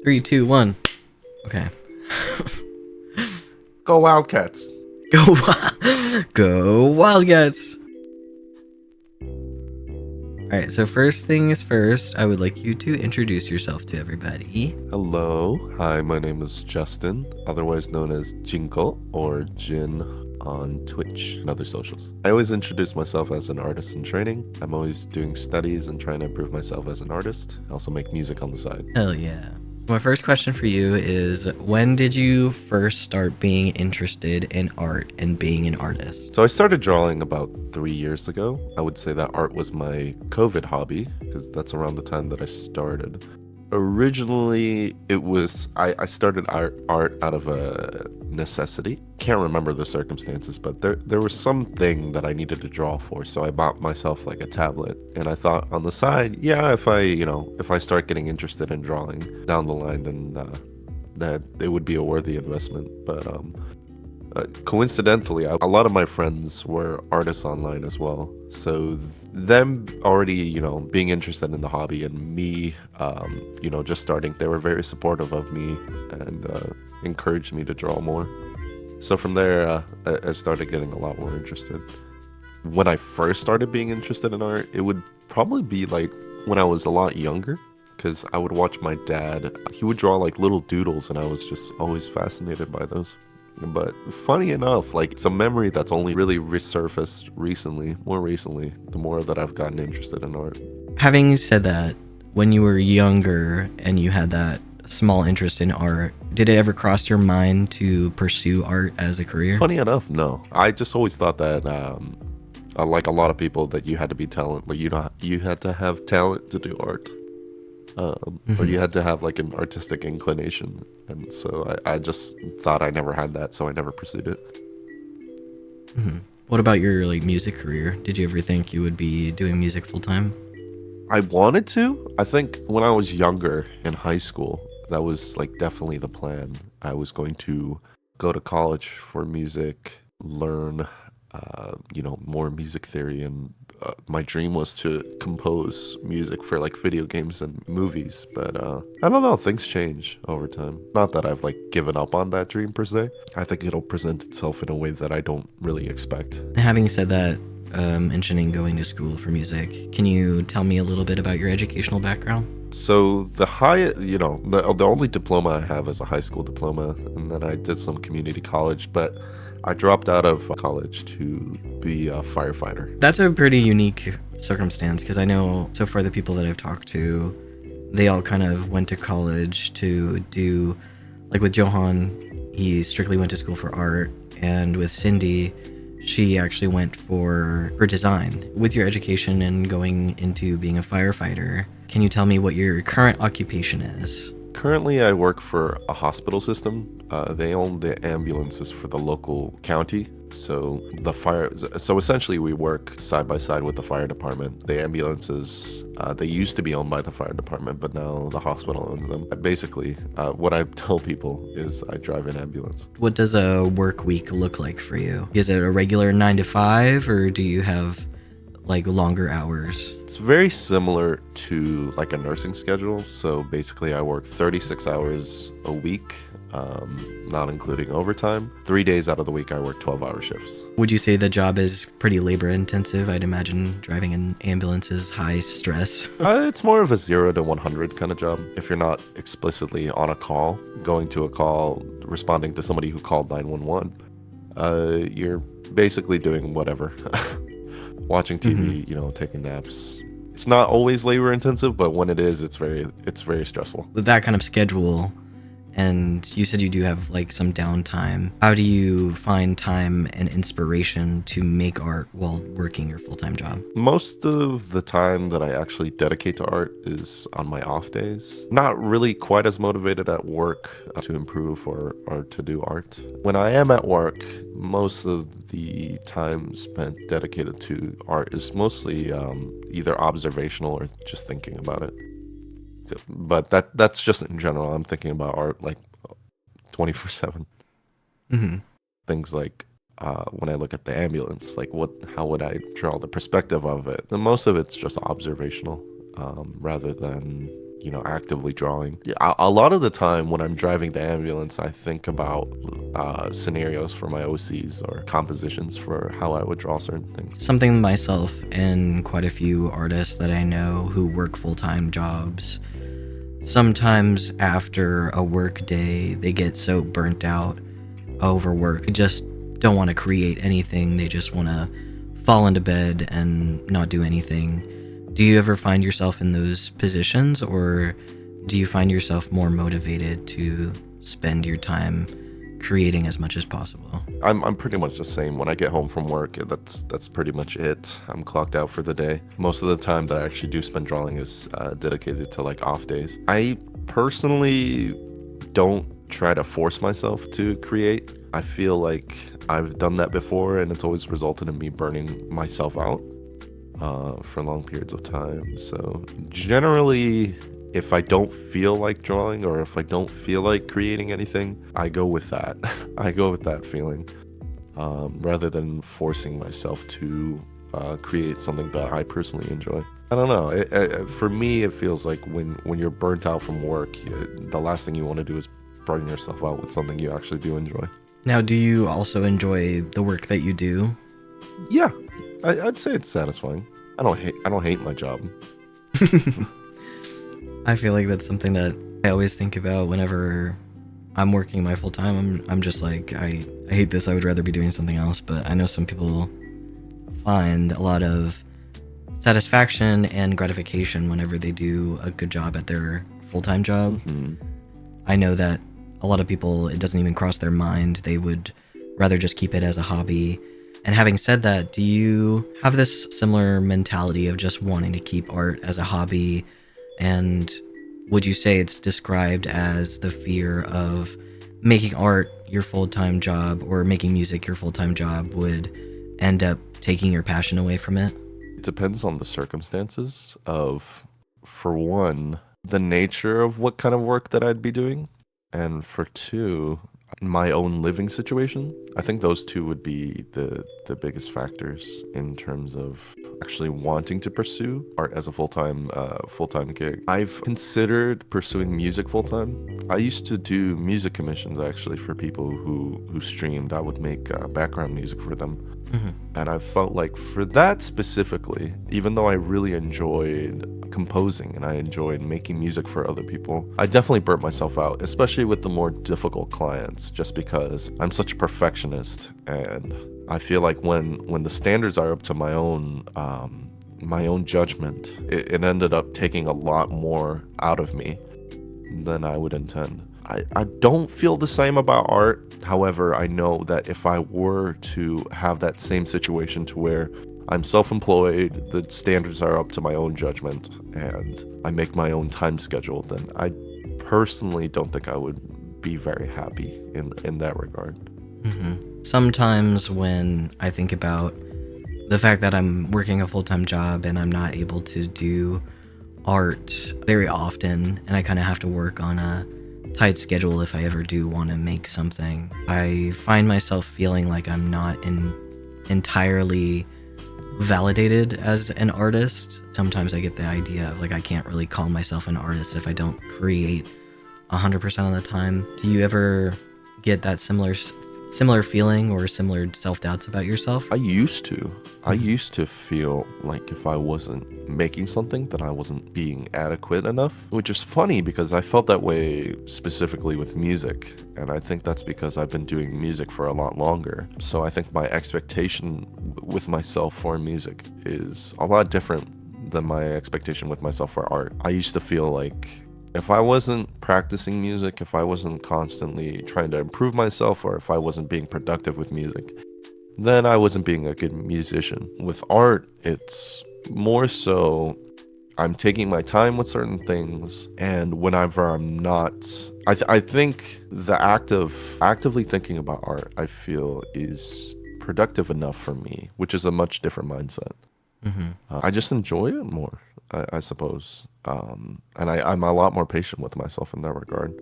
Three, two, one. Okay. Go Wildcats. Go, go Wildcats! Alright, so first things first, I would like you to introduce yourself to everybody. Hello. Hi, my name is Justin, otherwise known as Jingle or Jin on Twitch and other socials. I always introduce myself as an artist in training. I'm always doing studies and trying to improve myself as an artist. I also make music on the side. Hell yeah. My first question for you is, when did you first start being interested in art and being an artist? So I started drawing about 3 years ago. I would say that art was my COVID hobby because that's around the time that I started. Originally, I started art out of a necessity. Can't remember the circumstances, but there was something that I needed to draw for, so I bought myself like a tablet, and I thought on the side, yeah, if I start getting interested in drawing down the line, then that it would be a worthy investment. But coincidentally, a lot of my friends were artists online as well. So them already, being interested in the hobby and me, just starting, they were very supportive of me and encouraged me to draw more. So from there, I started getting a lot more interested. When I first started being interested in art, it would probably be like when I was a lot younger, because I would watch my dad. He would draw like little doodles, and I was just always fascinated by those. But funny enough, like, it's a memory that's only really resurfaced more recently, the more that I've gotten interested in art. Having said that, when you were younger and you had that small interest in art, did it ever cross your mind to pursue art as a career? Funny enough, no. I just always thought that, like a lot of people, that you had to be talent, like you had to have talent to do art. Or you had to have like an artistic inclination, and so I just thought I never had that, so I never pursued it. What about your music career? Did you ever think you would be doing music full time? I wanted to. I think when I was younger in high school, that was like definitely the plan. I was going to go to college for music, learn, more music theory, and my dream was to compose music for like video games and movies. But I don't know, things change over time. Not that I've like given up on that dream per se. I think it'll present itself in a way that I don't really expect. Having said that, mentioning going to school for music, can you tell me a little bit about your educational background? So the only diploma I have is a high school diploma, and then I did some community college, but I dropped out of college to be a firefighter. That's a pretty unique circumstance, because I know so far the people that I've talked to, they all kind of went to college to do, like with Johan, he strictly went to school for art, and with Cindy, she actually went for design. With your education and going into being a firefighter, can you tell me what your current occupation is? Currently, I work for a hospital system. They own the ambulances for the local county. So essentially, we work side by side with the fire department. The ambulances, they used to be owned by the fire department, but now the hospital owns them. Basically, what I tell people is I drive an ambulance. What does a work week look like for you? Is it a regular 9 to 5, or do you have like longer hours? It's very similar to like a nursing schedule. So basically, I work 36 hours a week, not including overtime. 3 days out of the week, I work 12-hour shifts. Would you say the job is pretty labor intensive? I'd imagine driving an ambulance is high stress. It's more of a 0 to 100 kind of job. If you're not explicitly on a call, going to a call, responding to somebody who called 911, you're basically doing whatever. Watching TV, taking naps. It's not always labor intensive, but when it is, it's very stressful. With that kind of schedule, and you said you do have like some downtime, how do you find time and inspiration to make art while working your full-time job? Most of the time that I actually dedicate to art is on my off days. Not really quite as motivated at work to improve or to do art. When I am at work, most of the time spent dedicated to art is mostly either observational or just thinking about it. But that's just in general. I'm thinking about art like 24/7. Things like when I look at the ambulance, like how would I draw the perspective of it? And most of it's just observational, rather than actively drawing. Yeah, a lot of the time when I'm driving the ambulance, I think about scenarios for my OCs or compositions for how I would draw certain things. Something myself and quite a few artists that I know who work full-time jobs, sometimes after a work day, they get so burnt out over work, they just don't want to create anything. They just want to fall into bed and not do anything. Do you ever find yourself in those positions, or do you find yourself more motivated to spend your time creating as much as possible? I'm pretty much the same. When I get home from work, that's pretty much it. I'm clocked out for the day. Most of the time that I actually do spend drawing is dedicated to like off days. I personally don't try to force myself to create. I feel like I've done that before, and it's always resulted in me burning myself out for long periods of time. So generally, if I don't feel like drawing or if I don't feel like creating anything, I go with that. I go with that feeling rather than forcing myself to create something that I personally enjoy. I don't know. For me, it feels like when you're burnt out from work, the last thing you want to do is burn yourself out with something you actually do enjoy. Now, do you also enjoy the work that you do? Yeah, I'd say it's satisfying. I don't hate my job. I feel like that's something that I always think about whenever I'm working my full time. I'm just like, I hate this. I would rather be doing something else. But I know some people find a lot of satisfaction and gratification whenever they do a good job at their full-time job. Mhm. I know that a lot of people, it doesn't even cross their mind. They would rather just keep it as a hobby. And having said that, do you have this similar mentality of just wanting to keep art as a hobby? And would you say it's described as the fear of making art your full-time job, or making music your full-time job would end up taking your passion away from it? It depends on the circumstances of, for one, the nature of what kind of work that I'd be doing, and for two, my own living situation. I think those two would be the biggest factors in terms of actually wanting to pursue art as a full-time gig. I've considered pursuing music full-time. I used to do music commissions actually for people who streamed. I would make background music for them. And I felt like for that specifically, even though I really enjoyed composing and I enjoyed making music for other people, I definitely burnt myself out, especially with the more difficult clients, just because I'm such a perfectionist. And I feel like when the standards are up to my own judgment, it ended up taking a lot more out of me than I would intend. I don't feel the same about art. However, I know that if I were to have that same situation to where I'm self-employed, the standards are up to my own judgment, and I make my own time schedule, then I personally don't think I would be very happy in that regard. Sometimes when I think about the fact that I'm working a full-time job and I'm not able to do art very often, and I kind of have to work on a tight schedule if I ever do want to make something, I find myself feeling like I'm not entirely validated as an artist. Sometimes I get the idea of like I can't really call myself an artist if I don't create 100% of the time. Do you ever get that similar feeling or similar self-doubts about yourself? I used to feel like if I wasn't making something, that I wasn't being adequate enough, which is funny because I felt that way specifically with music. And I think that's because I've been doing music for a lot longer. So I think my expectation with myself for music is a lot different than my expectation with myself for art. I used to feel like if I wasn't practicing music, if I wasn't constantly trying to improve myself, or if I wasn't being productive with music, then I wasn't being a good musician. With art, it's more so I'm taking my time with certain things, and whenever I'm not, I think the act of actively thinking about art, I feel, is productive enough for me, which is a much different mindset. I just enjoy it more, I suppose. And I'm a lot more patient with myself in that regard.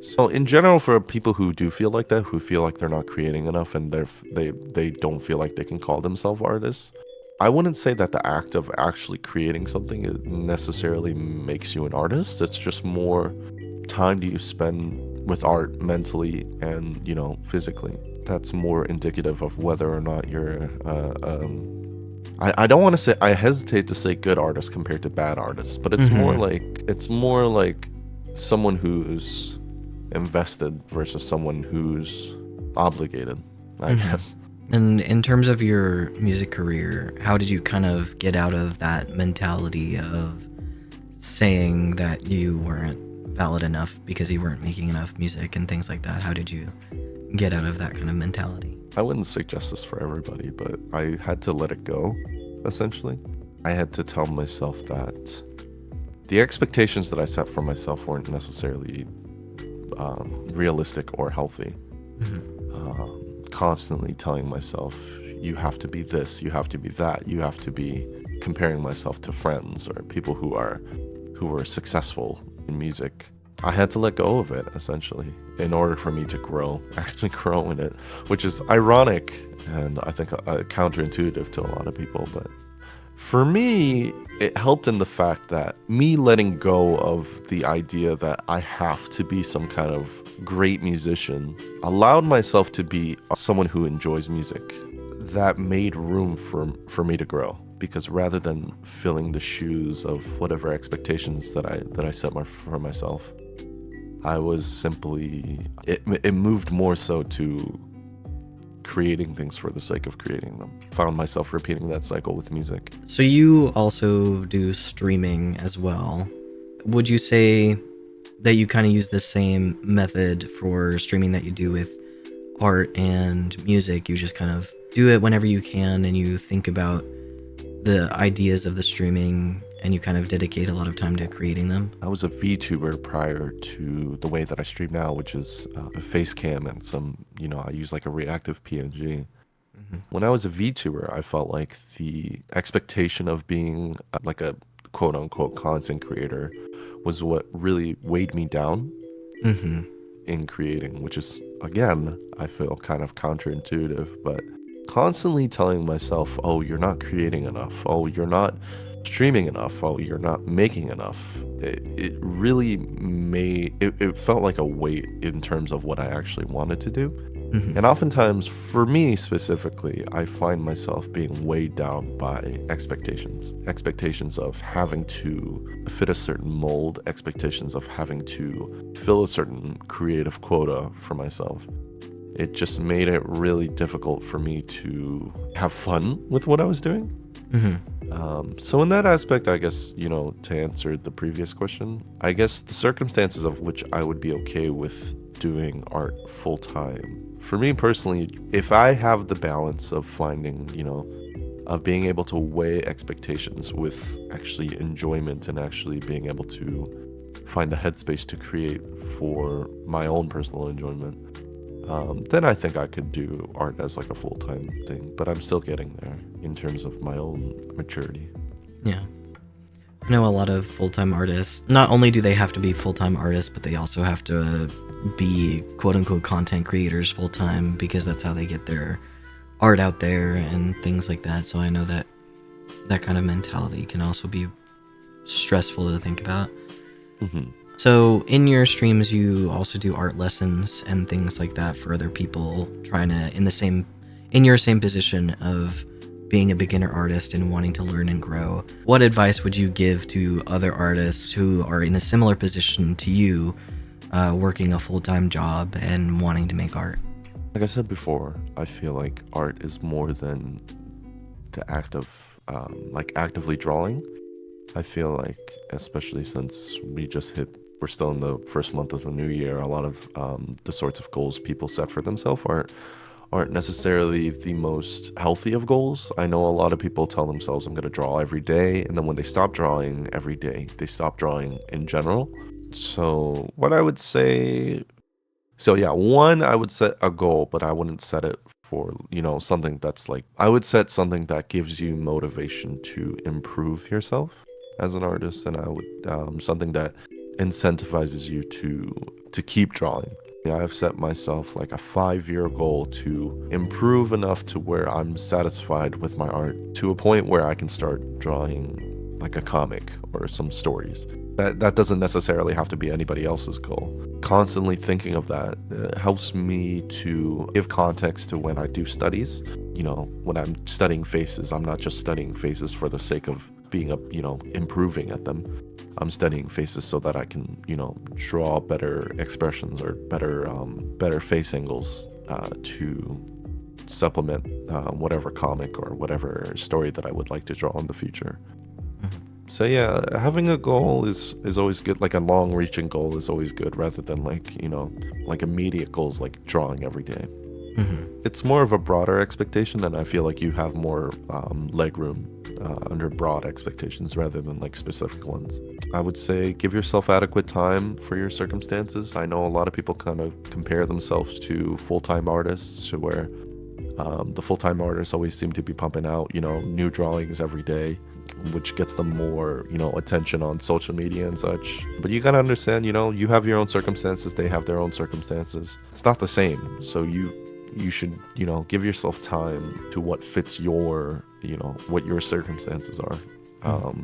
So in general, for people who do feel like that, who feel like they're not creating enough and they don't feel like they can call themselves artists, I wouldn't say that the act of actually creating something necessarily makes you an artist. It's just more time do you spend with art mentally and, physically. That's more indicative of whether or not you're I don't want to say, I hesitate to say good artist compared to bad artists, but Mm-hmm. it's more like someone who's invested versus someone who's obligated, I Mm-hmm. guess. And in terms of your music career, how did you kind of get out of that mentality of saying that you weren't valid enough because you weren't making enough music and things like that? How did you get out of that kind of mentality? I wouldn't suggest this for everybody, but I had to let it go, essentially. I had to tell myself that the expectations that I set for myself weren't necessarily realistic or healthy. Mm-hmm. Constantly telling myself, you have to be this, you have to be that, you have to be comparing myself to friends or people who were successful in music. I had to let go of it essentially in order for me to grow, actually grow in it, which is ironic and I think counterintuitive to a lot of people. But for me, it helped in the fact that me letting go of the idea that I have to be some kind of great musician allowed myself to be someone who enjoys music. That made room for me to grow because rather than filling the shoes of whatever expectations that I set for myself, I was simply it moved more so to creating things for the sake of creating them. Found myself repeating that cycle with music. So you also do streaming as well. Would you say that you kind of use the same method for streaming that you do with art and music? You just kind of do it whenever you can and you think about the ideas of the streaming and you kind of dedicate a lot of time to creating them? I was a VTuber prior to the way that I stream now, which is a face cam and some, I use like a reactive PNG. Mm-hmm. When I was a VTuber, I felt like the expectation of being like a quote unquote content creator was what really weighed me down Mm-hmm. in creating, which is, again, I feel kind of counterintuitive, but constantly telling myself, oh, you're not creating enough. Oh, you're not streaming enough. Oh, you're not making enough. It really it felt like a weight in terms of what I actually wanted to do. Mm-hmm. And oftentimes, for me specifically, I find myself being weighed down by expectations. Expectations of having to fit a certain mold, expectations of having to fill a certain creative quota for myself. It just made it really difficult for me to have fun with what I was doing. Mm-hmm. So in that aspect, I guess, to answer the previous question, I guess the circumstances of which I would be okay with doing art full time. For me personally, if I have the balance of finding, of being able to weigh expectations with actually enjoyment and actually being able to find the headspace to create for my own personal enjoyment, then I think I could do art as like a full-time thing, but I'm still getting there in terms of my own maturity. Yeah. I know a lot of full-time artists. Not only do they have to be full-time artists, but they also have to be quote-unquote content creators full-time because that's how they get their art out there and things like that. So I know that that kind of mentality can also be stressful to think about. Hmm. So in your streams, you also do art lessons and things like that for other people trying to in your same position of being a beginner artist and wanting to learn and grow. What advice would you give to other artists who are in a similar position to you, working a full-time job and wanting to make art? Like I said before, I feel like art is more than the act of like actively drawing. I feel like, especially since we're still in the first month of the new year, a lot of the sorts of goals people set for themselves aren't necessarily the most healthy of goals. I know a lot of people tell themselves, I'm going to draw every day. And then when they stop drawing every day, they stop drawing in general. So, what I would say, so yeah, one, I would set a goal, but I wouldn't set it for, something that's like, I would set something that gives you motivation to improve yourself as an artist. And I would, something that incentivizes you to keep drawing Yeah, I've set myself like a 5-year goal to improve enough to where I'm satisfied with my art to a point where I can start drawing like a comic or some stories. That doesn't necessarily have to be anybody else's goal. Constantly thinking of that helps me to give context to when I do studies. You know, when I'm studying faces, I'm not just studying faces for the sake of being improving at them. I'm studying faces so that I can, draw better expressions or better face angles to supplement whatever comic or whatever story that I would like to draw in the future. So yeah, having a goal is always good. Like a long-reaching goal is always good, rather than like immediate goals like drawing every day. It's more of a broader expectation, and I feel like you have more leg room under broad expectations rather than like specific ones. I would say give yourself adequate time for your circumstances. I know a lot of people kind of compare themselves to full-time artists, to where the full-time artists always seem to be pumping out, new drawings every day, which gets them more, attention on social media and such. But you gotta understand, you have your own circumstances, they have their own circumstances. It's not the same. So you should, give yourself time to what fits your, what your circumstances are.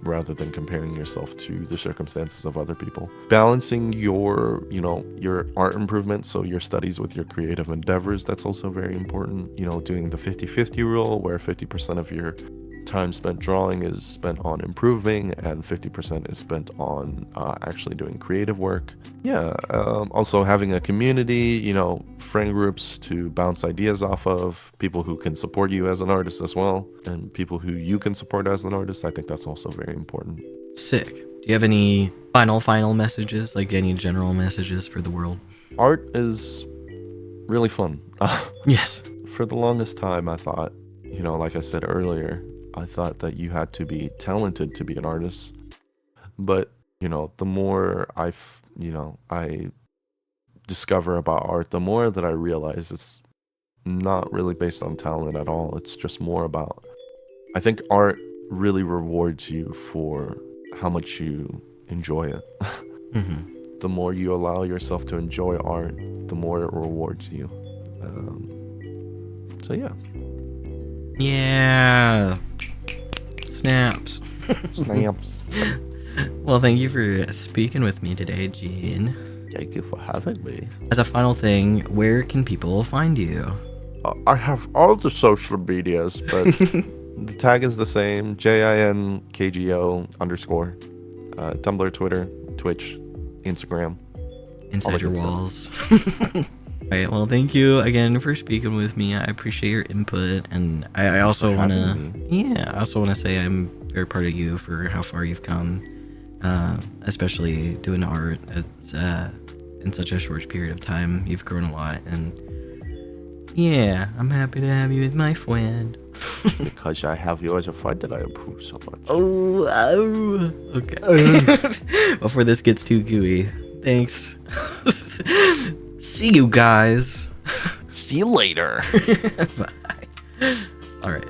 Rather than comparing yourself to the circumstances of other people. Balancing your art improvement, so your studies with your creative endeavors, that's also very important. Doing the 50-50 rule, where 50% of your time spent drawing is spent on improving and 50% is spent on actually doing creative work. Yeah, also having a community, friend groups to bounce ideas off of, people who can support you as an artist as well, and people who you can support as an artist. I think that's also very important. Sick. Do you have any final messages, like any general messages for the world? Art is really fun. Yes. For the longest time, I thought, like I said earlier, I thought that you had to be talented to be an artist. But, the more I discover about art, the more that I realize it's not really based on talent at all. It's just more about, I think art really rewards you for how much you enjoy it. The more you allow yourself to enjoy art, the more it rewards you. So yeah. Yeah. Snaps. Snaps. Well, thank you for speaking with me today, Gene. Thank you for having me. As a final thing, where can people find you? I have all the social medias, but the tag is the same: JINKGO_. Tumblr, Twitter, Twitch, Instagram. Inside your walls. Alright, well, thank you again for speaking with me. I appreciate your input, and I also want to say I'm very proud of you for how far you've come, especially doing art. It's in such a short period of time. You've grown a lot, and yeah, I'm happy to have you as my friend. Because I have you as a friend that I approve so much. Oh, okay. Before this gets too gooey, thanks. See you guys. See you later. Bye. All right.